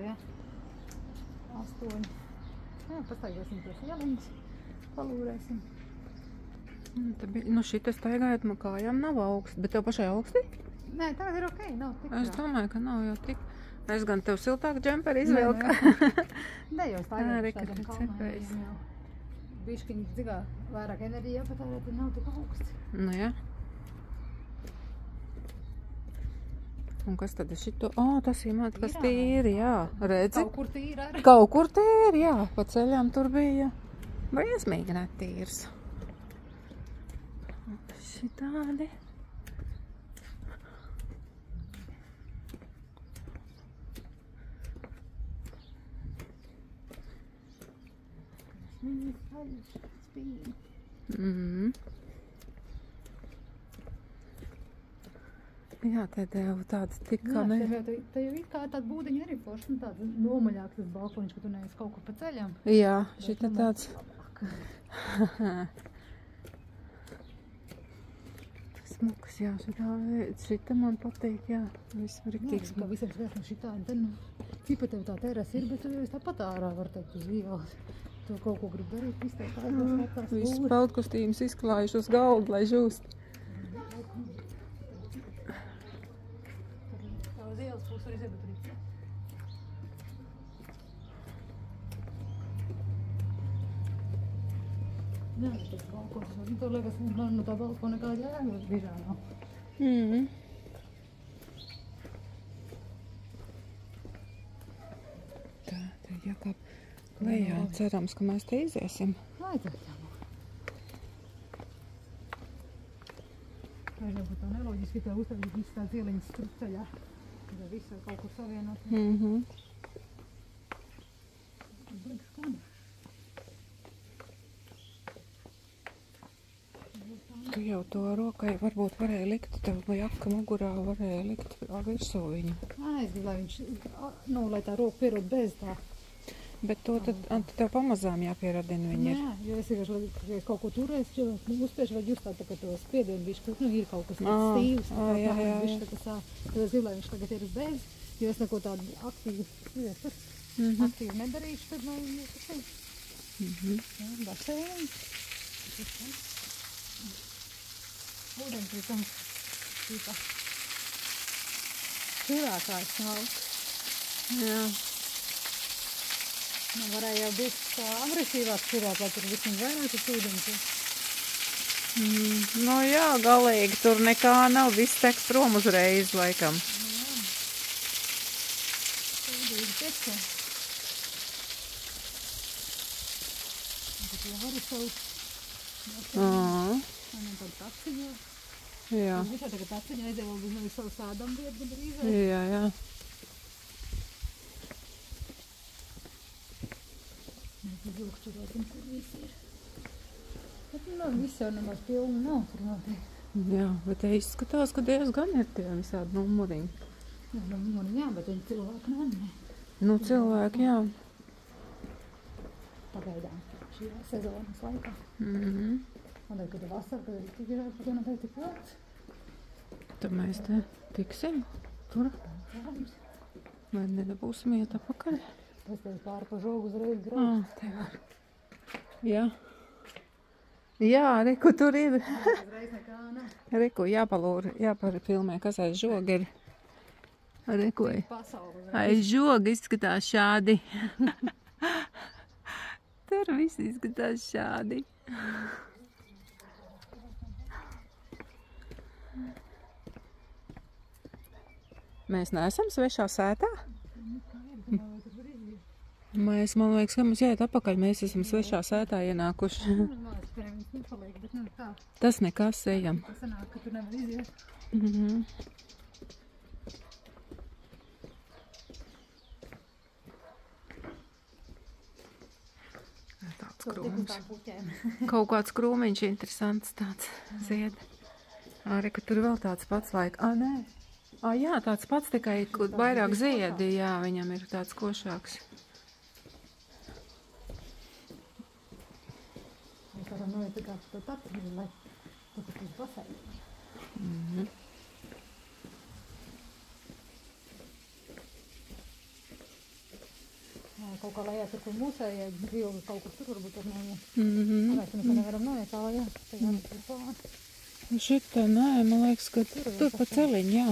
Ja. 8. Jā, pastaigāsim tos ieliņus, palūrēsim. Nu šitas staigājot man kājām nav augsts, bet tev pašai augsti? Nē, tagad ir ok, nav tik Es domāju, ka nav jau tik. Es gan tev siltāku džemperi izvilku. izvilku. Ne jau staigājot Reka, tādiem kad kalnām cepējis. jau. Biškiņi dzigā vairāk enerģija jāpatērē, tad nav tik augsts. Nu jā. Un kas tad ir šito? Tas ir māt, kas tīri, jā. Redzi? Kaut kur tīri arī. Kaut kur tīri, jā. Pa ceļām tur bija briesmīgi netīrs. Šitādi. Jā, te tev tāds tik kā ne... Te jau ir kā tāda būdiņa arī forša, tāds nomaļāks tas balkoniņš, ka tu neesi kaut kur pa ceļam. Jā, šita tāds... Smuks, jā, šita man patīk, jā. Viss riktīgi smuks. Visiem svēstam šitā, te nu, cipa tev tā terasa ir, bet tu jau tāpat ārā var teikt uz ielas. Tu kaut ko grib darīt, viss tev tā viss peldkustīmas izklājuši uz galdu, lai žūst. Tā uz ielas pusi var iziebt, bet arī. Jā, tas balkons, tev liekas, no tā balkona nekāda jēga vižā nav. Tā, te jākāp lejā. Cerams, ka mēs te iziesim. Vajadzētu jau. Vai nebūtu tā neloģiski, ka tev uztaisīt viss tāds ieliņas strupceļā. Tad viss var kaut kur savienot. Baigs skan. Tu jau to rokai varbūt varēja likt, tev jaka mugurā varēja likt virsū viņu. Es gribu, lai viņš, lai tā roka pierod bez tā. Bet to tad tev pamazām jāpieradina viņi ir. Jā, jo es vienkārši, ja es kaut ko turēšu, uzspiešu, vai just tā ka to spiedienu bišķi, ir kaut kas stīvs, bišķi tā kā sā. Tad es gribu, lai viņš tagad ir uz bez, jo es neko tādu aktīvi nedarīšu, tad nav viņu tas basēniņš. Ūdens ir tam tīpa šurākais smalks. Jā. Nu, varēja jau būt tā agresīvāk šurāt, lai tur vismaz vairāk tas ūdens ir. Nu jā, galīgi tur nekā nav, viss teks prom uzreiz, laikam. Jā. Tūdīgi tecē. Un tad jau arī sauc. Man tāda taciņa. Jā. Un visā tagad taciņa aizdēja vēl bez nevis savu sādam vietu, bet drīzāk. Jā. Mēs izlūkšķirotiem, kur visi ir. Bet viss jau nemaz pilni nav tur noteikti. Jā, bet te izskatās, ka diezgan ir tie visādi numuriņi. Jā, bet viņi cilvēki nav. Nu, cilvēki, jā. Pagaidām šajā sezonas laikā. Un tad, kad ir vasara, kad ir tik žēl, ka noteikti tik vārds. Tad mēs te tiksim tur. Vai nedabūsim iet apakaļ? Es tev pāri pa žogu uzreiz graustu. Jā. Jā, reku tur ir. Uzreiz nekā nav. Reku jāpafilmē, kas aiz žoga ir. Reku, aiz žoga izskatās šādi. Tur viss izskatās šādi. Mēs neesam svešā sētā? Man liekas, ka mums jāiet apakaļ, mēs esam svešā sētā ienākuši. Tas nekas, ejam. Tas sanāk, ka tu nevar iziet. Tāds krūms. Kaut kāds krūmiņš interesants tāds zied. Arī, ka tur vēl tāds pats laika. Nē. Jā, tāds pats tikai vairāk ziedi, jā, viņam ir tāds košāks. Mēs varam noiet tā kā to tapiņu, lai tu tas pasēdi. kaut kā lejā tur, kur mūsējā brīvi kaut kur tur varbūt ar noiet. Mēs tur nevaram noiet tā lejā, tā jābūt tur pāri. Šitā, nē, man liekas, ka tur pa celiņu, jā.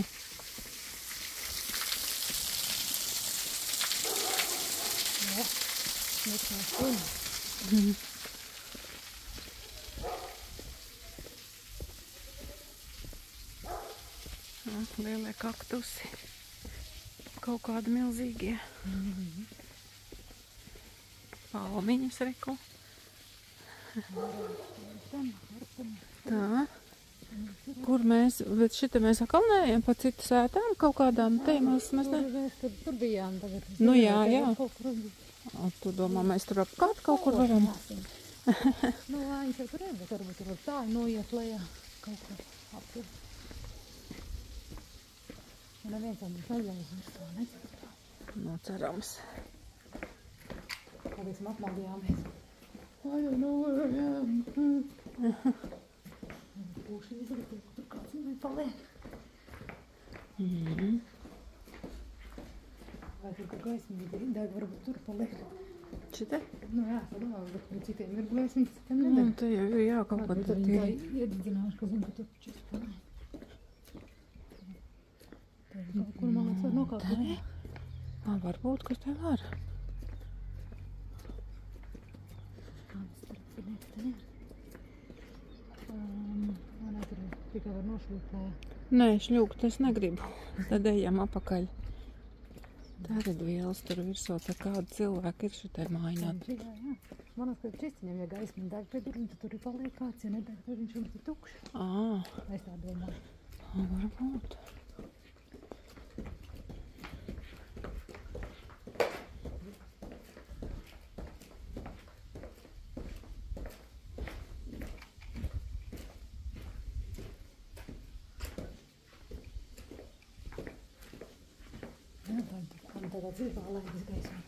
Jā, mēs no stūmi. Lielie kaktusi. Kaut kādi milzīgie. Palmiņas reku. Tā. Kur mēs, bet šita mēs akalnējam pa citu sētām kaut kādām tēmās? Mēs ne... Tur bijām tagad. Nu jā, jā. Tu domā, mēs tur apkārt kaut kur varam? Nu, viņš jau tur bet varbūt tur var tā noiet lejā kaut kur aptur. Ja neviens jau mums neļauj virsā, nezinu. Nu, cerams. Kādēļ apmaldījāmies. I don't know where I am. Būšu izlikt, tur kāds man paliek. Vai tur kaut gaismīgi deg, varbūt tur paliek. Šitā? Nu jā, padomāju, bet citiem ir gaismīgi, citiem nedeg. Nu, te jau ir jā, kaut kā tur tie. Iededzināšu, ka zinu, ka tur čis paliek. Kur māc var nokāpt? Varbūt, ka te var. Kāds starpinieks te ir? Nē, tur tikai var nošļūt lejā. Nē, šļūkt es negribu. Tad ejam apakaļ. Tā ir vielas tur virsū, tā kāda cilvēka ir šitai mājā. Jā. Manas, ka čistiņam, ja gaismi deg pie durvīm, tad tur ir paliek kāds, ja nedeg, tad viņš ir tukšs. Es tā domāju. Varbūt. Tādā dzīvā lēkas gaismā.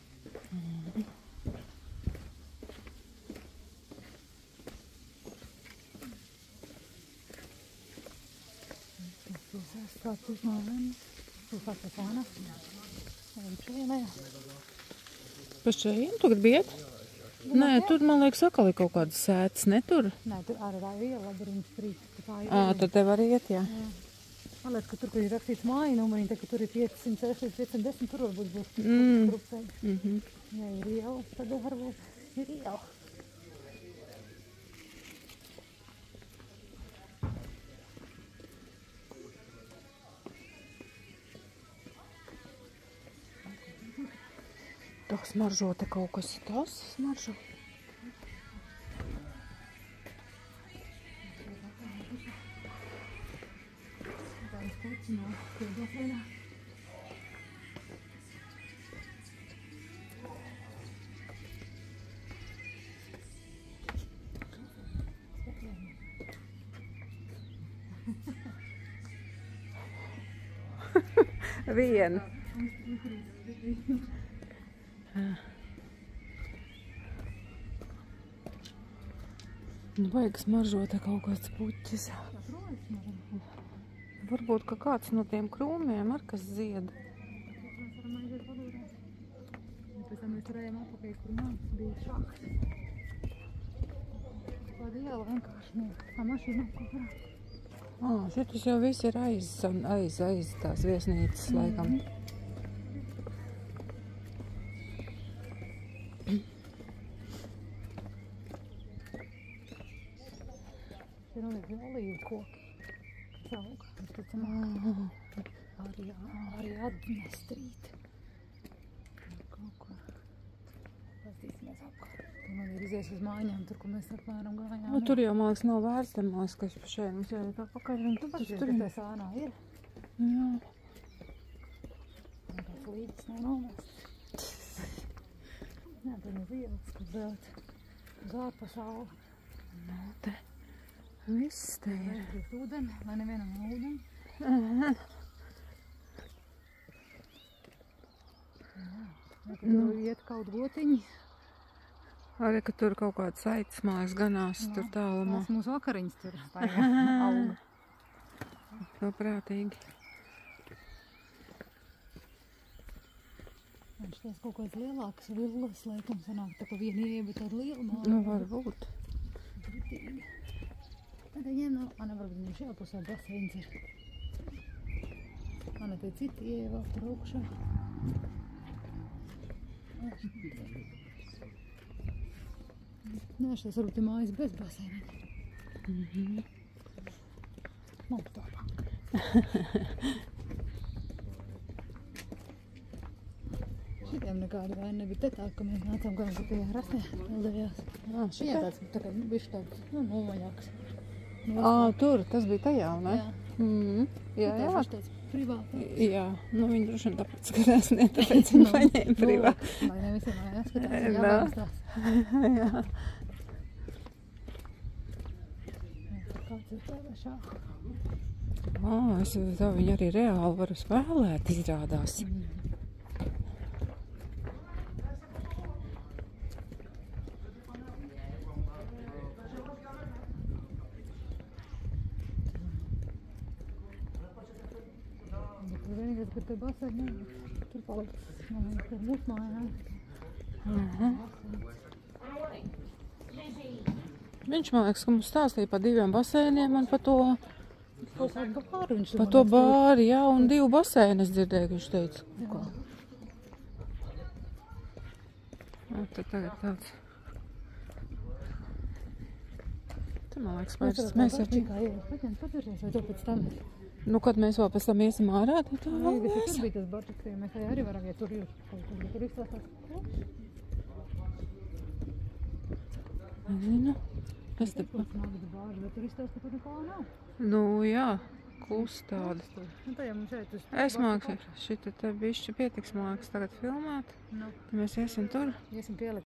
Pilsēs kāds uzmāvēnis. Tur kāds ir fāna. Ejam šajienajā. Pa šajien tu gribi iet? Nē, tur, man liekas, atkal ir kaut kādas sētas, ne tur? Nē, tur arī tā iela labirinta strīt. Tad te var iet, jā. Man liekas, ka tur, kur ir rakstīts māja numuriņi, tā, ka tur ir 506 līdz 510, tur varbūt būs trupceļi. Ja ir iela, tad varbūt ir iela. Tā smaržo te kaut kas tas smaržo. No, pildoslēdā. Vienu. Vajag smaržot kaut kāds puķis. Varbūt, ka kāds no tiem krūmiem ar kas zied. Mēs varam aiziet padūrēt. Pēc tam mēs varējām apakaļ, kur man bija šaks. Kāda iela vienkārši no tā mašīna apkaļ. Šitas jau viss ir aiz tās viesnīcas, laikam. Šie nav olīvu koki. Auga. Arī atnestrīt. Kaut kur. Pastīsimies apkārt. Tur man ir izies uz mājām, tur, kur mēs apmēram gājām. Nu, tur jau, man liekas, nav vērts, demās, ka šeit mums jāiet apakaļ. Tu paši, ka tā sānā ir. Jā. Man tās līdzes nav nomests. Jā, tur ir vielas, kur brauc uz ārpasauli. Nu, te. Viss te ir. Uz ūdeni, lai nevienam nav ūdeni. Tur iet kaut gotiņi. Arī, ka tur kaut kāds aitas mājas ganās tur tālumā. Tās mūsu vakariņas tur auga. To prātīgi. Man šķiet kaut kāds lielāks villas, laikam sanāk tā kā viena ieba, tāda liela māja. Nu, varbūt. Ritīgi. Tad viņiem nav, varbūt viņiem šajā pusē baseins ir. Man te citi ieva tur augšā. Nē, šīs varbūt ir mājas bez baseina. Mums tālāk. Šitiem nekāda vaina nebija te tā, ka mēs nācām gan pie rasnē pildējās. Šie tāds tā kā bišķi tāds, nomaļāks. Tur, tas bija tajā, ne? Jā. Tas tāds privātāks. Jā, nu viņi droši vien tāpēc skatās, ne tāpēc viņi paņēma privāt. Lai ne visiem mājās skatās, jābārs tās. Jā. Kāds ir tādā šā? Tā viņi arī reāli var spēlēt, izrādās. Vienīgais, ka te baseini, tur paliks, man liekas, tur mūsu mājā. Viņš, man liekas, ka mums stāstīja par 2 baseiniem un par to bāru viņš par to bāri, jā, un 2 baseini es dzirdēju, ka viņš teica. Tad tagad tāds. Te, man liekas, mēs jau... Paturēs, vai to pēc tam? Nu, kad mēs vēl pēc tam iesim ārā, tad tā vēl mēs. Tur bija tas barčiks, ja mēs arī varam, ja tur jūs kaut kur, tur izstāstās. Nezinu. Es te... Smagda bāža, bet tur izstāst, ka tur nekā nav. Nu, jā, klus tāda. Nu, tā jau mums šeit uz... Es māku, šita te bišķi pietiks, māks tagad filmēt. Tad mēs iesim tur. Iesim pielikt